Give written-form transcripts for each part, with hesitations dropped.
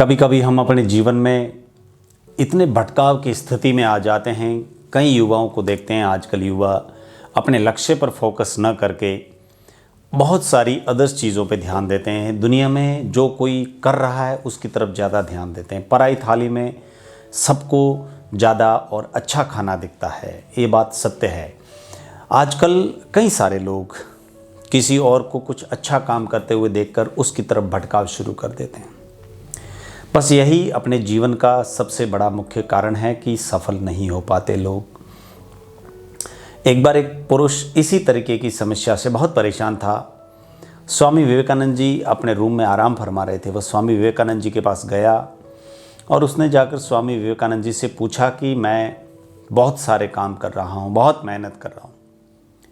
कभी कभी हम अपने जीवन में इतने भटकाव की स्थिति में आ जाते हैं। कई युवाओं को देखते हैं, आजकल युवा अपने लक्ष्य पर फोकस न करके बहुत सारी अदर्स चीज़ों पे ध्यान देते हैं। दुनिया में जो कोई कर रहा है उसकी तरफ ज़्यादा ध्यान देते हैं। पराई थाली में सबको ज़्यादा और अच्छा खाना दिखता है, ये बात सत्य है। आजकल कई सारे लोग किसी और को कुछ अच्छा काम करते हुए देखकर उसकी तरफ भटकाव शुरू कर देते हैं। बस यही अपने जीवन का सबसे बड़ा मुख्य कारण है कि सफल नहीं हो पाते लोग। एक बार एक पुरुष इसी तरीके की समस्या से बहुत परेशान था। स्वामी विवेकानंद जी अपने रूम में आराम फरमा रहे थे। वह स्वामी विवेकानंद जी के पास गया और उसने जाकर स्वामी विवेकानंद जी से पूछा कि मैं बहुत सारे काम कर रहा हूँ, बहुत मेहनत कर रहा हूँ,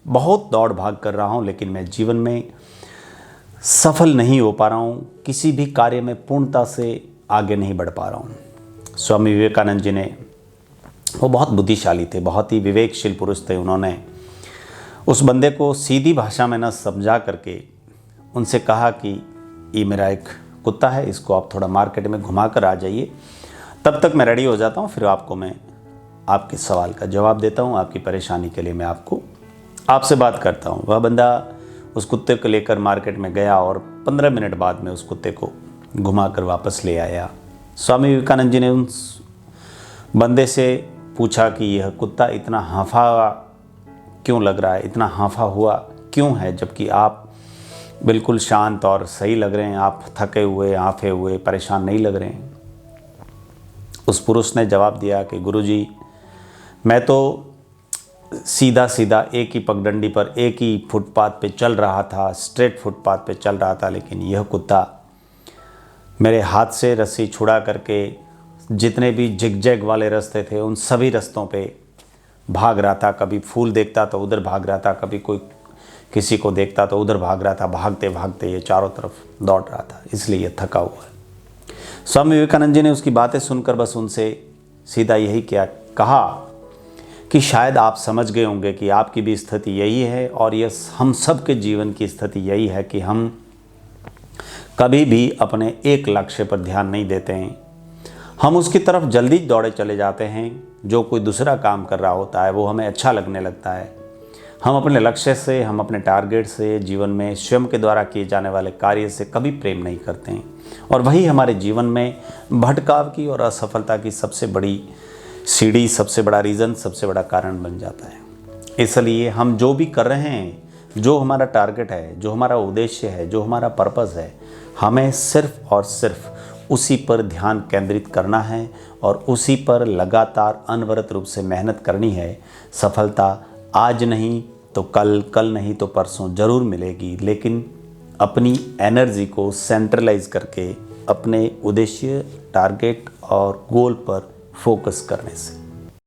बहुत दौड़ भाग कर रहा हूँ, लेकिन मैं जीवन में सफल नहीं हो पा रहा हूँ, किसी भी कार्य में पूर्णता से आगे नहीं बढ़ पा रहा हूँ। स्वामी विवेकानंद जी ने, वो बहुत बुद्धिशाली थे, बहुत ही विवेकशील पुरुष थे, उन्होंने उस बंदे को सीधी भाषा में न समझा करके उनसे कहा कि ये मेरा एक कुत्ता है, इसको आप थोड़ा मार्केट में घुमा कर आ जाइए, तब तक मैं रेडी हो जाता हूँ, फिर आपको मैं आपके सवाल का जवाब देता हूँ, आपकी परेशानी के लिए मैं आपसे बात करता हूँ। वह बंदा उस कुत्ते को लेकर मार्केट में गया और 15 मिनट बाद में उस कुत्ते को घुमा कर वापस ले आया। स्वामी विवेकानंद जी ने उन बंदे से पूछा कि यह कुत्ता इतना हांफा क्यों लग रहा है, इतना हांफा हुआ क्यों है, जबकि आप बिल्कुल शांत और सही लग रहे हैं, आप थके हुए, हांफे हुए, परेशान नहीं लग रहे हैं। उस पुरुष ने जवाब दिया कि गुरुजी, मैं तो सीधा सीधा एक ही पगडंडी पर, एक ही फुटपाथ पे चल रहा था, स्ट्रेट फुटपाथ पे चल रहा था, लेकिन यह कुत्ता मेरे हाथ से रस्सी छुड़ा करके जितने भी जिगजैग वाले रास्ते थे उन सभी रास्तों पे भाग रहा था। कभी फूल देखता तो उधर भाग रहा था, कभी कोई किसी को देखता तो उधर भाग रहा था। भागते भागते ये चारों तरफ दौड़ रहा था, इसलिए ये थका हुआ है। स्वामी विवेकानंद जी ने उसकी बातें सुनकर बस उनसे सीधा यही कहा कि शायद आप समझ गए होंगे कि आपकी भी स्थिति यही है और ये हम सब के जीवन की स्थिति यही है कि हम कभी भी अपने एक लक्ष्य पर ध्यान नहीं देते हैं। हम उसकी तरफ जल्दी दौड़े चले जाते हैं। जो कोई दूसरा काम कर रहा होता है वो हमें अच्छा लगने लगता है। हम अपने लक्ष्य से, हम अपने टारगेट से, जीवन में स्वयं के द्वारा किए जाने वाले कार्य से कभी प्रेम नहीं करते हैं, और वही हमारे जीवन में भटकाव की और असफलता की सबसे बड़ी सीढ़ी, सबसे बड़ा रीज़न, सबसे बड़ा कारण बन जाता है। इसलिए हम जो भी कर रहे हैं, जो हमारा टारगेट है, जो हमारा उद्देश्य है, जो हमारा पर्पस है, हमें सिर्फ और सिर्फ उसी पर ध्यान केंद्रित करना है और उसी पर लगातार अनवरत रूप से मेहनत करनी है। सफलता आज नहीं तो कल, कल नहीं तो परसों ज़रूर मिलेगी, लेकिन अपनी एनर्जी को सेंट्रलाइज करके अपने उद्देश्य, टारगेट और गोल पर फोकस करने से।